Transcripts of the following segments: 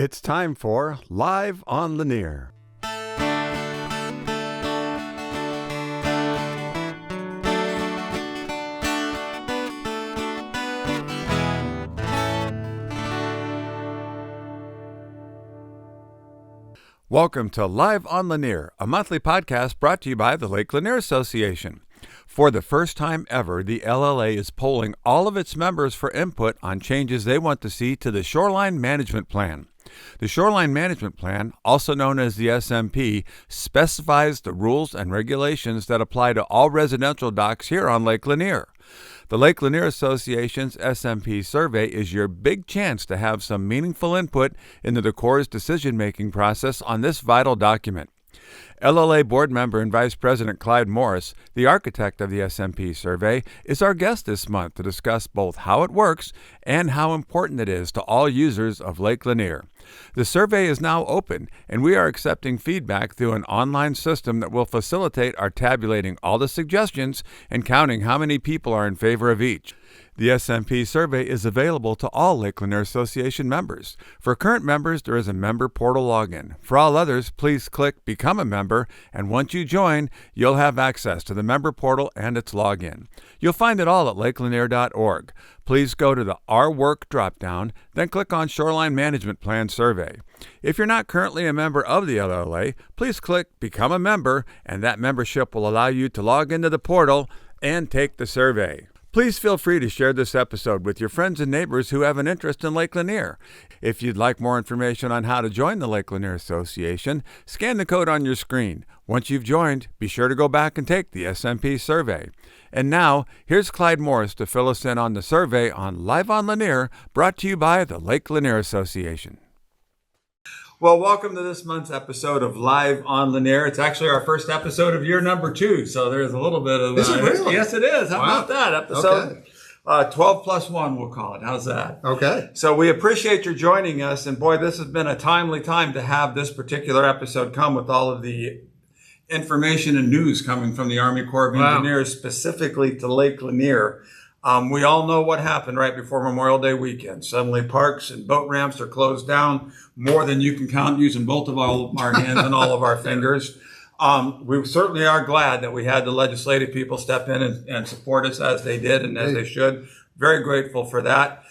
It's time for Live on Lanier. Welcome to Live on Lanier, a monthly podcast brought to you by the Lake Lanier Association. For the first time ever, the LLA is polling all of its members for input on changes they want to see to the Shoreline Management Plan. The Shoreline Management Plan, also known as the SMP, specifies the rules and regulations that apply to all residential docks here on Lake Lanier. The Lake Lanier Association's SMP survey is your big chance to have some meaningful input into the Corps' decision-making process on this vital document. LLA Board Member and Vice President Clyde Morris, the architect of the SMP survey, is our guest this month to discuss both how it works and how important it is to all users of Lake Lanier. The survey is now open, and we are accepting feedback through an online system that will facilitate our tabulating all the suggestions and counting how many people are in favor of each. The SMP survey is available to all Lake Lanier Association members. For current members, there is a member portal login. For all others, please click Become a Member, and once you join, you'll have access to the member portal and its login. You'll find it all at lakelanier.org. Please go to the Our Work drop-down, then click on Shoreline Management Plan Survey. If you're not currently a member of the LLA, please click Become a Member, and that membership will allow you to log into the portal and take the survey. Please feel free to share this episode with your friends and neighbors who have an interest in Lake Lanier. If you'd like more information on how to join the Lake Lanier Association, scan the code on your screen. Once you've joined, be sure to go back and take the SMP survey. And now, here's Clyde Morris to fill us in on the survey on Live on Lanier, brought to you by the Lake Lanier Association. Well, welcome to this month's episode of Live on Lanier. It's actually our first episode of year number 2, so there's a little bit of... Is it really? Yes, it is. How about that? Episode 12 plus 1, we'll call it. How's that? Okay. So we appreciate your joining us, and boy, this has been a timely time to have this particular episode come with all of the information and news coming from the Army Corps of Engineers, specifically to Lake Lanier. We all know what happened right before Memorial Day weekend. Suddenly parks and boat ramps are closed down more than you can count using both of all our hands and all of our fingers. We certainly are glad that we had the legislative people step in and support us as they did and as they should. Very grateful for that.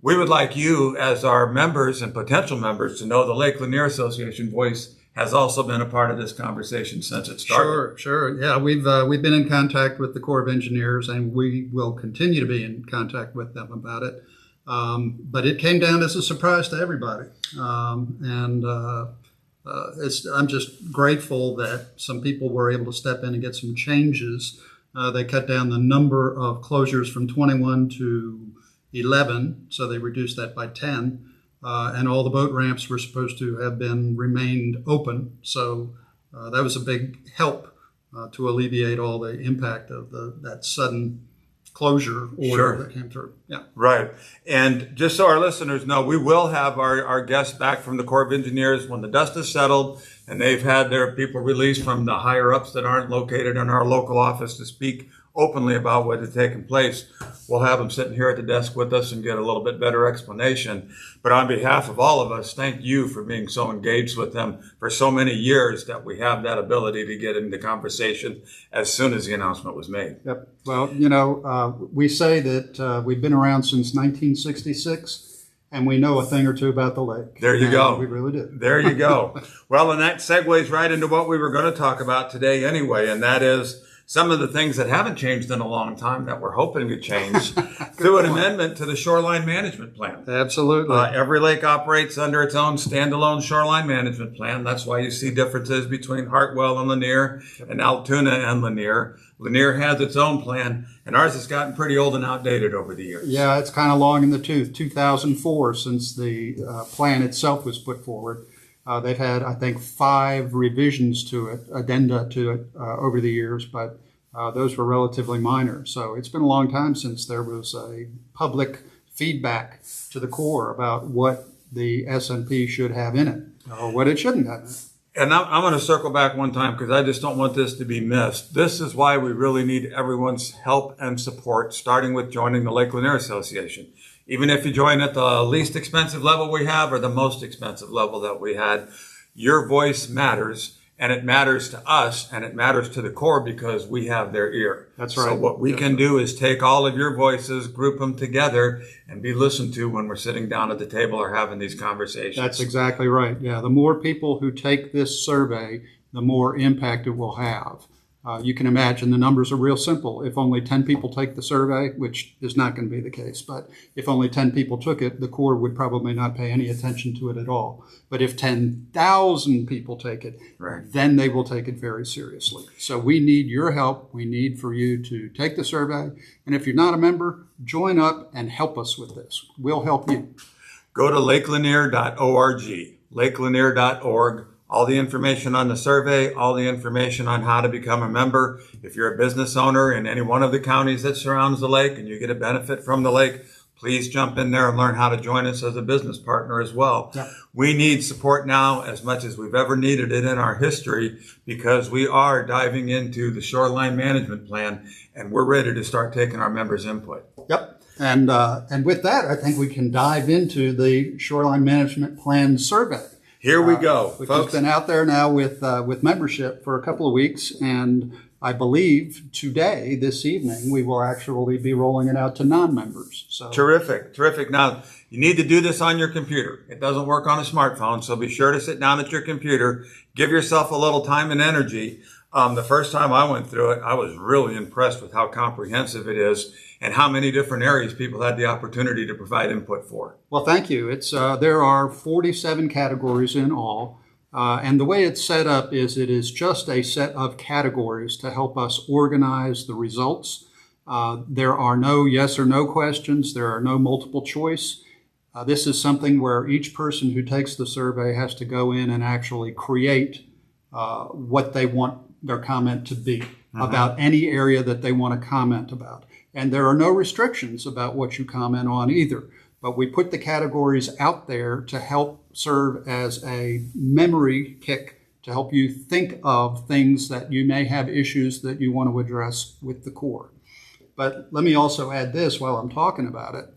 We would like you as our members and potential members to know the Lake Lanier Association voice has also been a part of this conversation since it started. Sure. Yeah, we've been in contact with the Corps of Engineers, and we will continue to be in contact with them about it. But it came down as a surprise to everybody, I'm just grateful that some people were able to step in and get some changes. They cut down the number of closures from 21 to 11, so they reduced that by 10. And all the boat ramps were supposed to have remained open. So that was a big help to alleviate all the impact of that sudden closure order that came through. Yeah. Right. And just so our listeners know, we will have our guests back from the Corps of Engineers when the dust is settled and they've had their people released from the higher ups that aren't located in our local office to speak openly about what had taken place. We'll have them sitting here at the desk with us and get a little bit better explanation. But on behalf of all of us, thank you for being so engaged with them for so many years that we have that ability to get into conversation as soon as the announcement was made. Yep. Well, we say that we've been around since 1966. And we know a thing or two about the lake. There you go. We really do. There you go. Well, and that segues right into what we were going to talk about today anyway, and that is some of the things that haven't changed in a long time that we're hoping to change through an amendment to the Shoreline Management Plan. Absolutely. Every lake operates under its own standalone Shoreline Management Plan. That's why you see differences between Hartwell and Lanier and Altoona and Lanier. Lanier has its own plan, and ours has gotten pretty old and outdated over the years. Yeah, it's kind of long in the tooth. 2004 since the plan itself was put forward. They've had, I think, 5 revisions to it, addenda to it over the years, but those were relatively minor. So it's been a long time since there was a public feedback to the Corps about what the SMP should have in it or what it shouldn't have in it. And I'm going to circle back one time because I just don't want this to be missed. This is why we really need everyone's help and support, starting with joining the Lake Lanier Association. Even if you join at the least expensive level we have or the most expensive level that we had, your voice matters, and it matters to us, and it matters to the Corps because we have their ear. That's right. So what we can do is take all of your voices, group them together, and be listened to when we're sitting down at the table or having these conversations. That's exactly right. Yeah, the more people who take this survey, the more impact it will have. You can imagine the numbers are real simple. If only 10 people take the survey, which is not going to be the case, but if only 10 people took it, the Corps would probably not pay any attention to it at all. But if 10,000 people take it, then they will take it very seriously. So we need your help. We need for you to take the survey. And if you're not a member, join up and help us with this. We'll help you. Go to lakelanier.org, lakelanier.org. All the information on the survey, all the information on how to become a member. If you're a business owner in any one of the counties that surrounds the lake and you get a benefit from the lake, please jump in there and learn how to join us as a business partner as well. Yeah. We need support now as much as we've ever needed it in our history because we are diving into the shoreline management plan and we're ready to start taking our members' input. Yep. And with that, I think we can dive into the shoreline management plan survey. Here we go, which folks. has been out there now with membership for a couple of weeks, and I believe today, this evening, we will actually be rolling it out to non-members. So Terrific. Now, you need to do this on your computer. It doesn't work on a smartphone, so be sure to sit down at your computer. Give yourself a little time and energy. The first time I went through it, I was really impressed with how comprehensive it is and how many different areas people had the opportunity to provide input for. Well, thank you. It's there are 47 categories in all, and the way it's set up is it is just a set of categories to help us organize the results. There are no yes or no questions. There are no multiple choice. This is something where each person who takes the survey has to go in and actually create what they want their comment to be about any area that they want to comment about. And there are no restrictions about what you comment on either. But we put the categories out there to help serve as a memory kick to help you think of things that you may have issues that you want to address with the Corps. But let me also add this while I'm talking about it.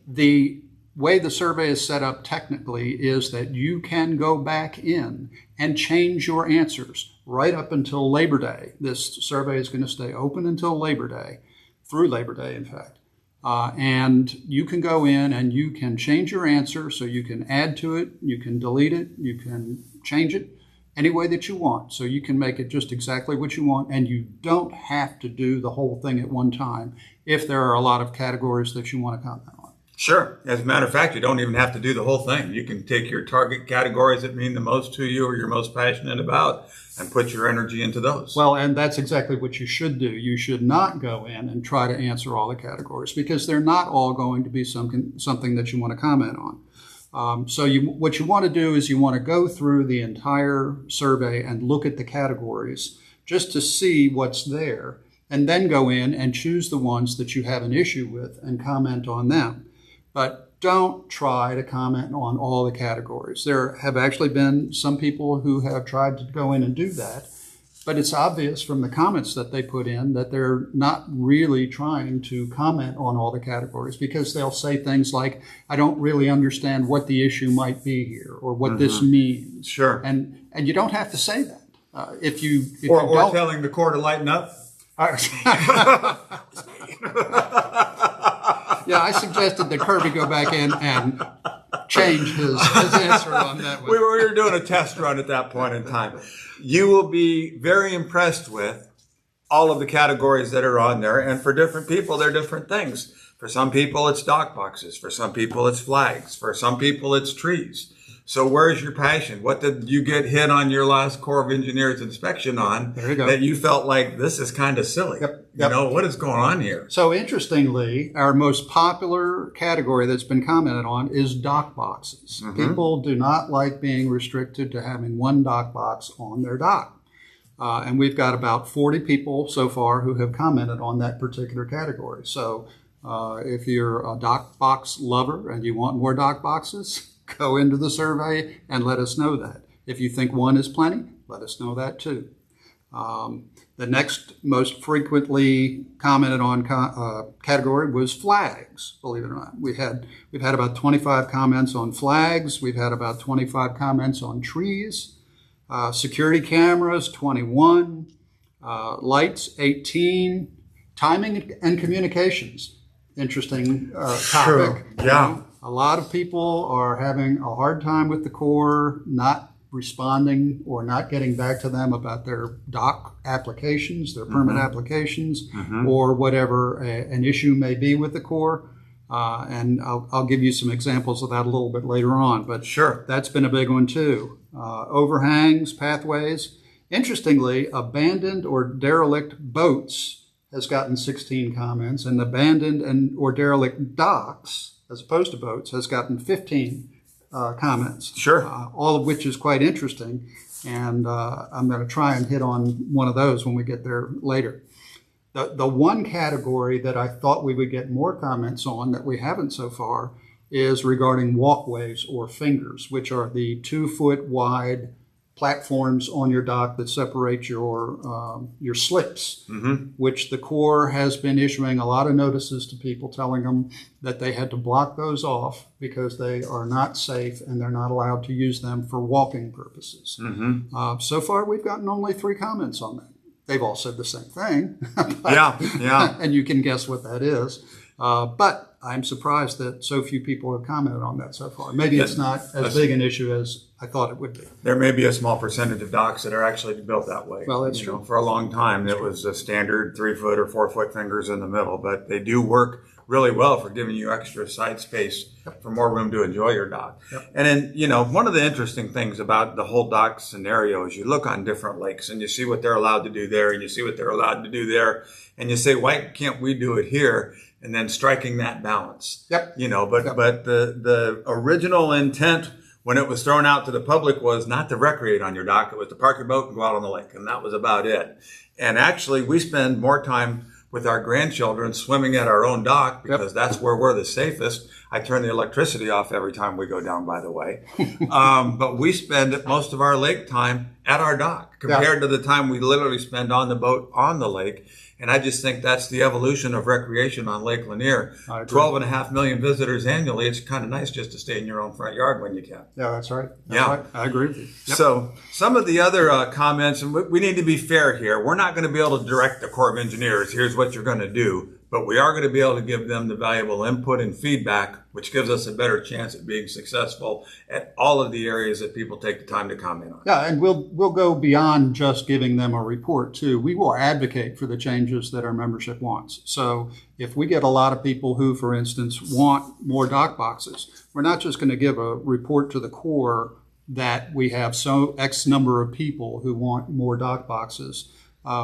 The way the survey is set up technically is that you can go back in and change your answers right up until Labor Day. This survey is going to stay open until Labor Day, through Labor Day, in fact. And you can go in and you can change your answer, so you can add to it, you can delete it, you can change it any way that you want. So you can make it just exactly what you want, and you don't have to do the whole thing at one time if there are a lot of categories that you want to comment on. Sure. As a matter of fact, you don't even have to do the whole thing. You can take your target categories that mean the most to you or you're most passionate about and put your energy into those. Well, and that's exactly what you should do. You should not go in and try to answer all the categories because they're not all going to be something that you want to comment on. So what you want to do is you want to go through the entire survey and look at the categories just to see what's there, and then go in and choose the ones that you have an issue with and comment on them. But don't try to comment on all the categories. There have actually been some people who have tried to go in and do that, but it's obvious from the comments that they put in that they're not really trying to comment on all the categories because they'll say things like, I don't really understand what the issue might be here or what this means. Sure. And you don't have to say that. If you or telling the Corps to lighten up. Yeah, I suggested that Kirby go back in and change his answer on that one. We were doing a test run at that point in time. You will be very impressed with all of the categories that are on there. And for different people, they're different things. For some people, it's dock boxes. For some people, it's flags. For some people, it's trees. So where's your passion? What did you get hit on your last Corps of Engineers inspection on that you felt like this is kind of silly? Yep. You know, what is going on here? So interestingly, our most popular category that's been commented on is dock boxes. People do not like being restricted to having one dock box on their dock. And we've got about 40 people so far who have commented on that particular category. So if you're a dock box lover and you want more dock boxes, go into the survey and let us know that. If you think one is plenty, let us know that too. The next most frequently commented on category was flags, believe it or not. We've had about 25 comments on flags. We've had about 25 comments on trees. Security cameras, 21. Lights, 18. Timing and communications, interesting topic. True. Yeah. A lot of people are having a hard time with the Corps not responding or not getting back to them about their dock applications, their permit applications, or whatever an issue may be with the Corps. And I'll give you some examples of that a little bit later on. But Sure. That's been a big one too. Overhangs, pathways. Interestingly, abandoned or derelict boats has gotten 16 comments, and abandoned or derelict docks, as opposed to boats, has gotten 15 comments. Sure. All of which is quite interesting, and I'm going to try and hit on one of those when we get there later. The one category that I thought we would get more comments on that we haven't so far is regarding walkways or fingers, which are the 2-foot wide platforms on your dock that separate your slips, which the Corps has been issuing a lot of notices to people telling them that they had to block those off because they are not safe and they're not allowed to use them for walking purposes. So far, we've gotten only 3 comments on that. They've all said the same thing. Yeah. And you can guess what that is. But I'm surprised that so few people have commented on that so far. Maybe it's not as big an issue as I thought it would be. There may be a small percentage of docks that are actually built that way. Well, that's true. For a long time, it was a standard 3-foot or 4-foot fingers in the middle, but they do work really well for giving you extra side space for more room to enjoy your dock. And then, one of the interesting things about the whole dock scenario is you look on different lakes and you see what they're allowed to do there and you see what they're allowed to do there. And you say, why can't we do it here? And then striking that balance. But the original intent when it was thrown out to the public was not to recreate on your dock. It was to park your boat and go out on the lake. And that was about it. And actually, we spend more time with our grandchildren swimming at our own dock because that's where we're the safest. I turn the electricity off every time we go down, by the way. But we spend most of our lake time at our dock compared to the time we literally spend on the boat on the lake. And I just think that's the evolution of recreation on Lake Lanier. 12.5 million visitors annually. It's kind of nice just to stay in your own front yard when you can. Yeah, that's right. Right. I agree with you. So some of the other comments, and we need to be fair here. We're not going to be able to direct the Corps of Engineers. Here's what you're going to do. But we are going to be able to give them the valuable input and feedback, which gives us a better chance at being successful at all of the areas that people take the time to comment on. Yeah, and we'll go beyond just giving them a report, too. We will advocate for the changes that our membership wants. So if we get a lot of people who, for instance, want more dock boxes, we're not just going to give a report to the Corps that we have so X number of people who want more dock boxes.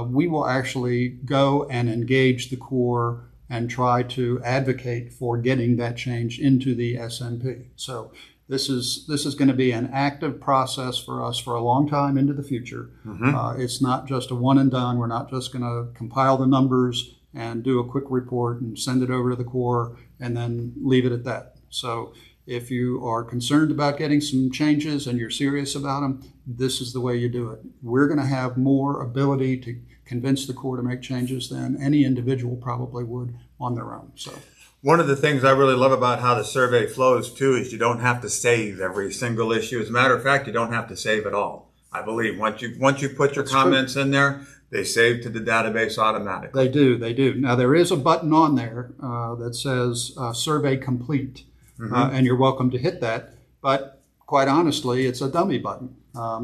We will actually go and engage the Corps and try to advocate for getting that change into the SMP. So this is going to be an active process for us for a long time into the future. It's not just a one and done. We're not just going to compile the numbers and do a quick report and send it over to the Corps and then leave it at that. So if you are concerned about getting some changes and you're serious about them, this is the way you do it. We're going to have more ability to convince the Corps to make changes than any individual probably would on their own. So one of the things I really love about how the survey flows, too, is you don't have to save every single issue. As a matter of fact, you don't have to save it all. I believe once you put your comments in there, they save to the database automatically. They do. Now, there is a button on there that says Survey Complete. And you're welcome to hit that. But quite honestly, it's a dummy button.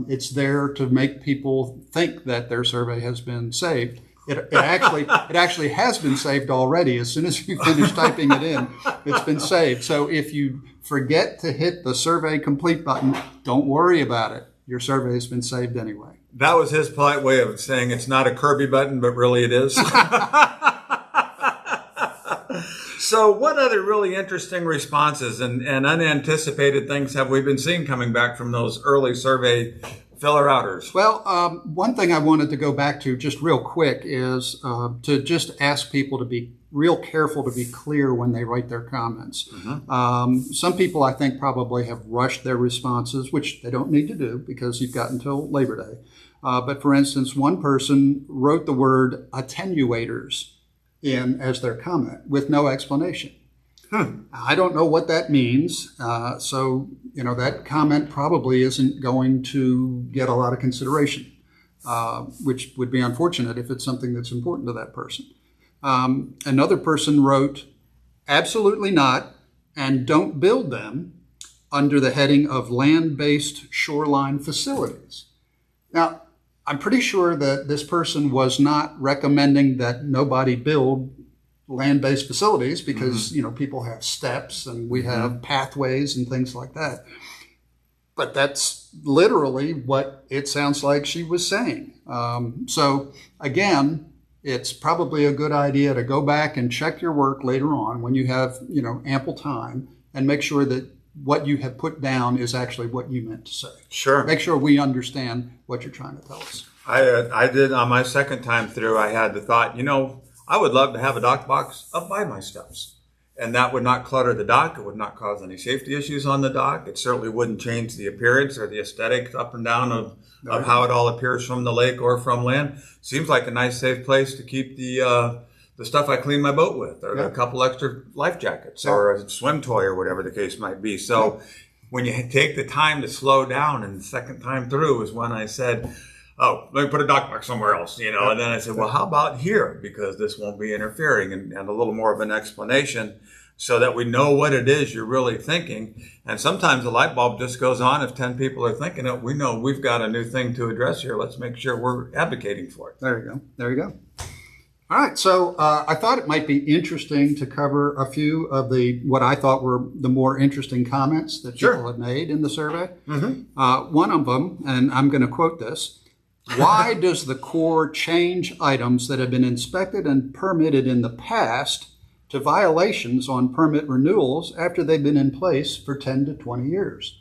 It's there to make people think that their survey has been saved. It actually has been saved already. As soon as you finish typing it in, it's been saved. So if you forget to hit the Survey Complete button, don't worry about it. Your survey has been saved anyway. That was his polite way of saying it's not a Kirby button, but really it is. So what other really interesting responses and unanticipated things have we been seeing coming back from those early survey filler-outers. Well, one thing I wanted to go back to just real quick is to just ask people to be real careful, to be clear when they write their comments. Some people, I think, probably have rushed their responses, which they don't need to do because you've got until Labor Day. But for instance, one person wrote the word attenuators in as their comment with no explanation. I don't know what that means. So, that comment probably isn't going to get a lot of consideration, which would be unfortunate if it's something that's important to that person. Another person wrote, absolutely not, and don't build them under the heading of land-based shoreline facilities. Now, I'm pretty sure that this person was not recommending that nobody build land-based facilities because, people have steps and we have pathways and things like that. But that's literally what it sounds like she was saying. So again, it's probably a good idea to go back and check your work later on when you have, ample time and make sure that what you have put down is actually what you meant to say. Sure. Make sure we understand what you're trying to tell us. I did on my second time through, I had the thought, I would love to have a dock box up by my steps. And that would not clutter the dock. It would not cause any safety issues on the dock. It certainly wouldn't change the appearance or the aesthetics up and down of how it all appears from the lake or from land. Seems like a nice, safe place to keep the stuff I clean my boat with, or a couple extra life jackets or a swim toy or whatever the case might be. So when you take the time to slow down, and the second time through is when I said, oh, let me put a dock box somewhere else, and then I said, well, how about here? Because this won't be interfering, and a little more of an explanation so that we know what it is you're really thinking. And sometimes the light bulb just goes on. If 10 people are thinking it, we know we've got a new thing to address here. Let's make sure we're advocating for it. There you go. All right. So I thought it might be interesting to cover a few of what I thought were the more interesting comments that people had made in the survey. One of them, and I'm going to quote this, why does the Corps change items that have been inspected and permitted in the past to violations on permit renewals after they've been in place for 10 to 20 years?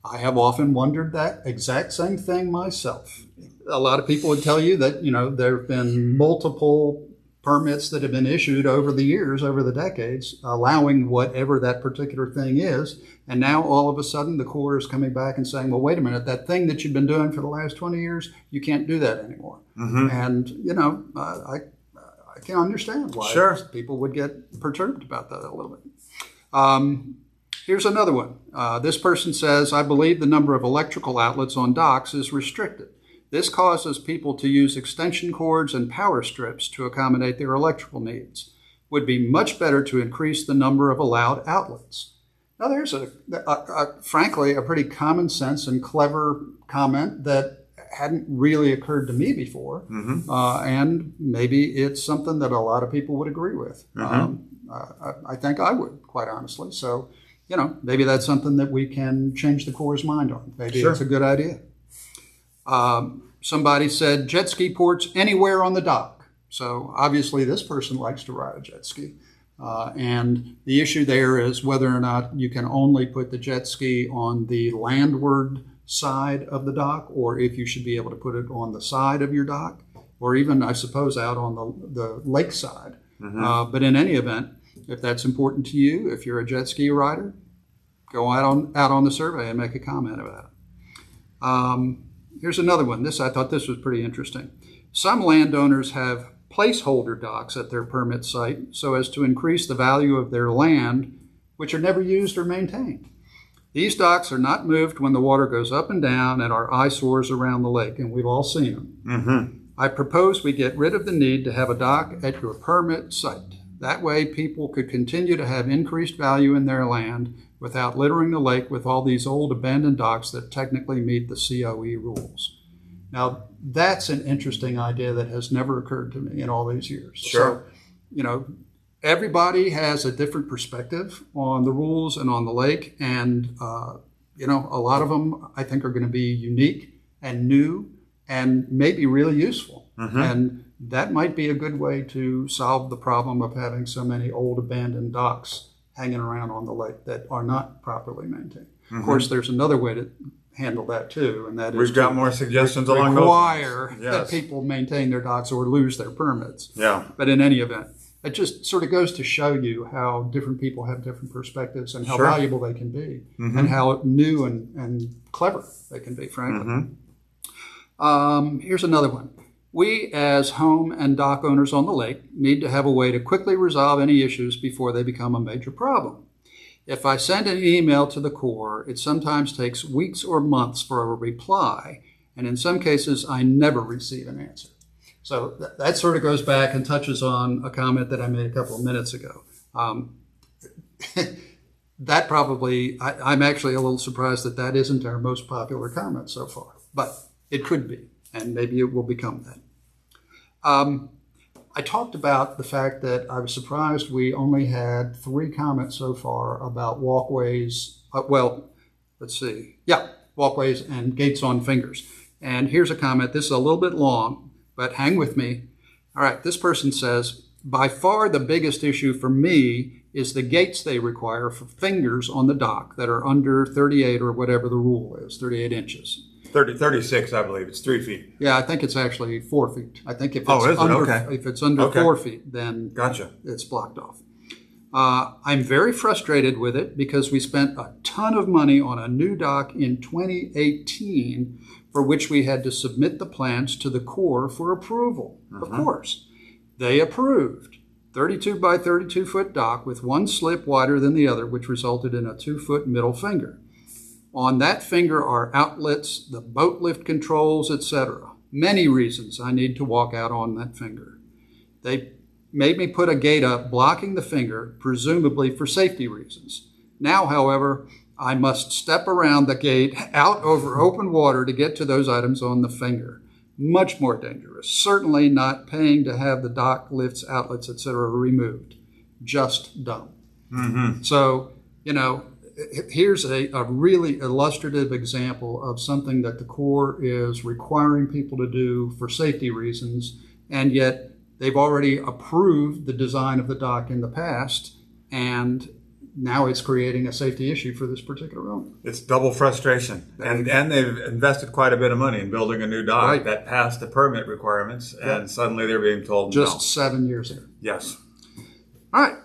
I have often wondered that exact same thing myself. A lot of people would tell you that, there have been multiple permits that have been issued over the years, over the decades, allowing whatever that particular thing is. And now all of a sudden the Corps is coming back and saying, well, wait a minute, that thing that you've been doing for the last 20 years, you can't do that anymore. And, I can understand why people would get perturbed about that a little bit. Here's another one. This person says, I believe the number of electrical outlets on docks is restricted. This causes people to use extension cords and power strips to accommodate their electrical needs. Would be much better to increase the number of allowed outlets. Now, there's frankly, a pretty common sense and clever comment that hadn't really occurred to me before. And maybe it's something that a lot of people would agree with. I think I would, quite honestly. So, maybe that's something that we can change the Corps' mind on. Maybe it's a good idea. Somebody said jet ski ports anywhere on the dock. So obviously this person likes to ride a jet ski. And the issue there is whether or not you can only put the jet ski on the landward side of the dock, or if you should be able to put it on the side of your dock, or even, I suppose, out on the lake side. But in any event, if that's important to you, if you're a jet ski rider, go out on the survey and make a comment about it. Here's another one. I thought this was pretty interesting. Some landowners have placeholder docks at their permit site so as to increase the value of their land, which are never used or maintained. These docks are not moved when the water goes up and down and are eyesores around the lake, and we've all seen them. I propose we get rid of the need to have a dock at your permit site. That way people could continue to have increased value in their land without littering the lake with all these old abandoned docks that technically meet the COE rules. Now, that's an interesting idea that has never occurred to me in all these years. So, everybody has a different perspective on the rules and on the lake. And, a lot of them I think are going to be unique and new and maybe really useful. And that might be a good way to solve the problem of having so many old abandoned docks hanging around on the lake that are not properly maintained. Of course, there's another way to handle that too, and that is we've got more suggestions along those require lines. that people maintain their docks or lose their permits. Yeah. But in any event, it just sort of goes to show you how different people have different perspectives and how valuable they can be and how new and clever they can be, frankly. Here's another one. We, as home and dock owners on the lake, need to have a way to quickly resolve any issues before they become a major problem. If I send an email to the Corps, it sometimes takes weeks or months for a reply, and in some cases, I never receive an answer. So that sort of goes back and touches on a comment that I made a couple of minutes ago. That probably, I'm actually a little surprised that that isn't our most popular comment so far, but it could be, and maybe it will become that. I talked about the fact that I was surprised we only had 3 comments so far about walkways. Walkways and gates on fingers. And here's a comment. This is a little bit long, but hang with me. All right, this person says, by far the biggest issue for me is the gates they require for fingers on the dock that are under 38 or whatever the rule is, 38 inches. 36, I believe. It's 3 feet. Yeah, I think it's actually 4 feet. I think if it's if it's under 4 feet, then it's blocked off. I'm very frustrated with it because we spent a ton of money on a new dock in 2018 for which we had to submit the plans to the Corps for approval. Of course, they approved 32 by 32 foot dock with one slip wider than the other, which resulted in a 2-foot middle finger. On that finger are outlets, the boat lift controls, etc. Many reasons I need to walk out on that finger. They made me put a gate up blocking the finger, presumably for safety reasons. Now, however, I must step around the gate out over open water to get to those items on the finger. Much more dangerous. Certainly not paying to have the dock lifts, outlets, etc. removed. Just dumb. So, here's a really illustrative example of something that the Corps is requiring people to do for safety reasons, and yet they've already approved the design of the dock in the past, and now it's creating a safety issue for this particular owner. It's double frustration. And they've invested quite a bit of money in building a new dock that passed the permit requirements, and suddenly they're being told just no. 7 years ago. Yes. All right.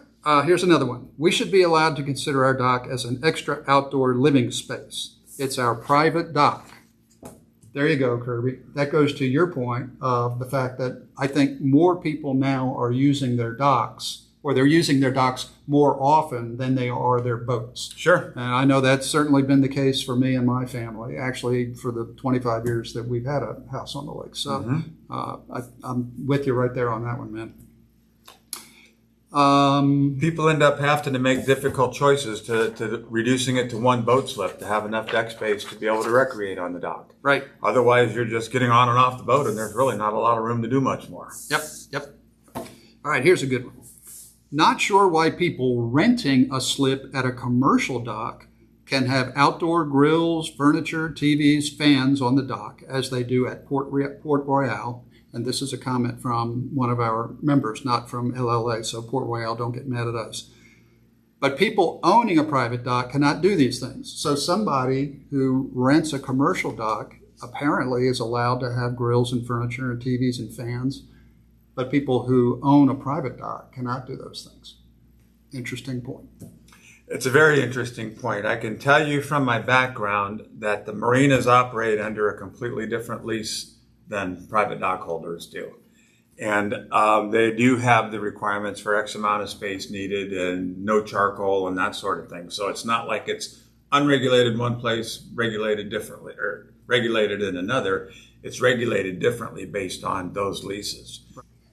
Here's another one. We should be allowed to consider our dock as an extra outdoor living space. It's our private dock. There you go, Kirby. That goes to your point of the fact that I think more people now are using their docks, or they're using their docks more often than they are their boats. Sure. And I know that's certainly been the case for me and my family, actually for the 25 years that we've had a house on the lake. So I'm with you right there on that one, man. People end up having to make difficult choices to reducing it to one boat slip to have enough deck space to be able to recreate on the dock. Right. Otherwise, you're just getting on and off the boat, and there's really not a lot of room to do much more. Yep. All right, here's a good one. Not sure why people renting a slip at a commercial dock can have outdoor grills, furniture, TVs, fans on the dock, as they do at Port Royale. And this is a comment from one of our members, not from LLA, so Port Royale, don't get mad at us. But people owning a private dock cannot do these things. So somebody who rents a commercial dock apparently is allowed to have grills and furniture and TVs and fans, but people who own a private dock cannot do those things. Interesting point. It's a very interesting point. I can tell you from my background that the marinas operate under a completely different lease than private dock holders do. And they do have the requirements for X amount of space needed and no charcoal and that sort of thing. So it's not like it's unregulated in one place, regulated differently, or regulated in another. It's regulated differently based on those leases.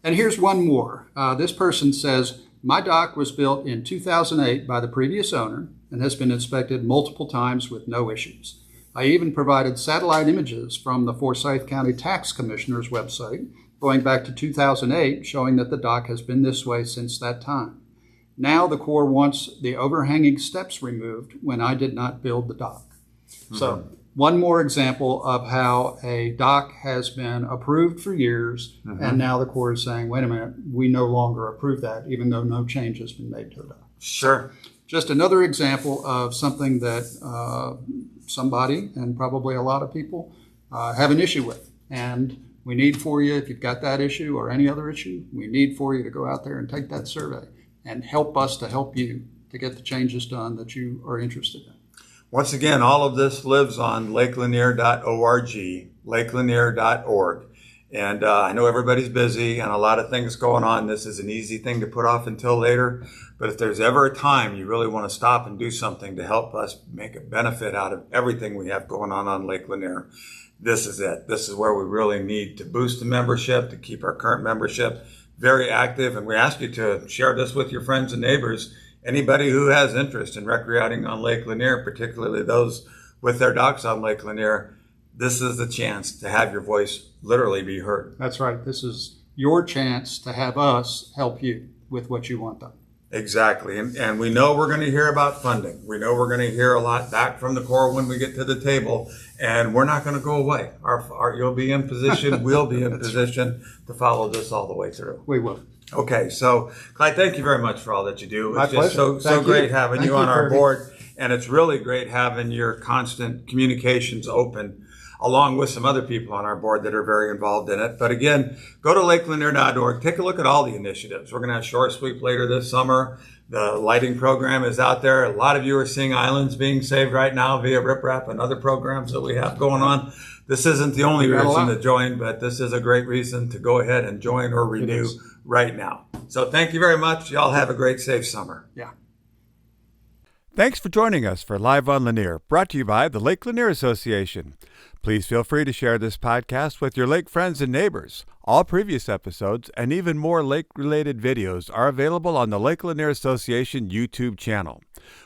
And here's one more. This person says, my dock was built in 2008 by the previous owner and has been inspected multiple times with no issues. I even provided satellite images from the Forsyth County Tax Commissioner's website going back to 2008, showing that the dock has been this way since that time. Now the Corps wants the overhanging steps removed when I did not build the dock. So one more example of how a dock has been approved for years, and now the Corps is saying, wait a minute, we no longer approve that, even though no change has been made to the dock. Sure. just another example of something that somebody, and probably a lot of people, have an issue with. And we need for you, if you've got that issue or any other issue, we need for you to go out there and take that survey and help us to help you to get the changes done that you are interested in. Once again, all of this lives on lakelanier.org, lakelanier.org. And I know everybody's busy and a lot of things going on. This is an easy thing to put off until later. But if there's ever a time you really want to stop and do something to help us make a benefit out of everything we have going on Lake Lanier, this is it. This is where we really need to boost the membership, to keep our current membership very active. And we ask you to share this with your friends and neighbors. Anybody who has interest in recreating on Lake Lanier, particularly those with their docks on Lake Lanier, this is the chance to have your voice literally be heard. That's right. This is your chance to have us help you with what you want done. Exactly. And we know we're going to hear about funding. We know we're going to hear a lot back from the Corps when we get to the table, and we're not going to go away. You'll be in position, we'll be in position to follow this all the way through. We will. Okay, so Clyde, thank you very much for all that you do. My It's just pleasure. so great having you on our Kirby. board, and it's really great having your constant communications open, along with some other people on our board that are very involved in it. But again, go to lakelanier.org. Take a look at all the initiatives. We're going to have Shore Sweep later this summer. The lighting program is out there. A lot of you are seeing islands being saved right now via RipRap and other programs that we have going on. This isn't the only reason to join, but this is a great reason to go ahead and join or renew right now. So thank you very much. Y'all have a great, safe summer. Yeah. Thanks for joining us for Live on Lanier, brought to you by the Lake Lanier Association. Please feel free to share this podcast with your lake friends and neighbors. All previous episodes and even more lake-related videos are available on the Lake Lanier Association YouTube channel.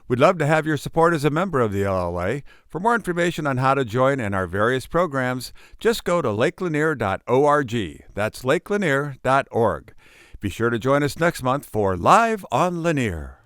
We'd love to have your support as a member of the LLA. For more information on how to join and our various programs, just go to lakelanier.org. That's lakelanier.org. Be sure to join us next month for Live on Lanier.